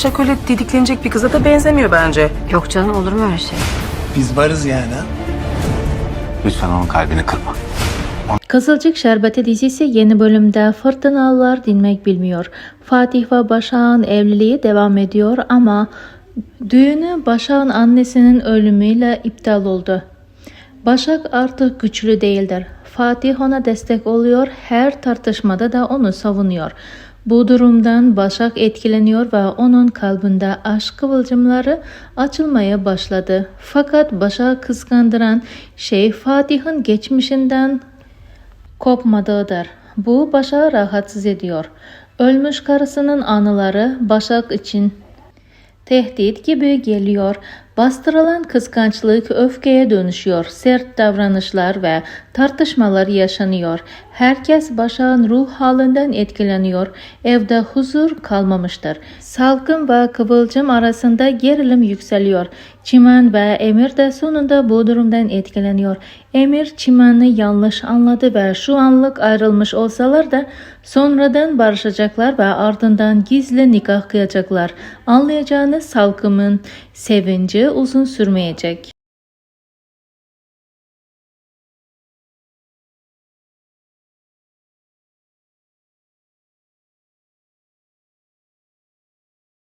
Başak öyle didiklenecek bir kıza da benzemiyor bence. Yok canım, olur mu öyle şey? Biz varız yani. Lütfen onun kalbini kırma. Kızılcık Şerbeti dizisi yeni bölümde fırtınalar dinmek bilmiyor. Fatih ve Başak'ın evliliği devam ediyor ama düğünü Başak'ın annesinin ölümüyle iptal oldu. Başak artık güçlü değildir. Fatih ona destek oluyor, her tartışmada da onu savunuyor. Bu durumdan Başak etkileniyor ve onun kalbinde aşk kıvılcımları açılmaya başladı. Fakat Başak'ı kıskandıran şey Fatih'in geçmişinden kopmadığıdır. Bu Başak'ı rahatsız ediyor. Ölmüş karısının anıları Başak için tehdit gibi geliyor. Bastırılan kıskançlık öfkeye dönüşüyor. Sert davranışlar ve tartışmalar yaşanıyor. Herkes Başak'ın ruh halinden etkileniyor. Evde huzur kalmamıştır. Salkım ve Kıvılcım arasında gerilim yükseliyor. Çimen ve Emir de sonunda bu durumdan etkileniyor. Emir Çimen'i yanlış anladı ve şu anlık ayrılmış olsalar da sonradan barışacaklar ve ardından gizli nikah kıyacaklar. Anlayacağınız Salkım'ın sevinci uzun sürmeyecek.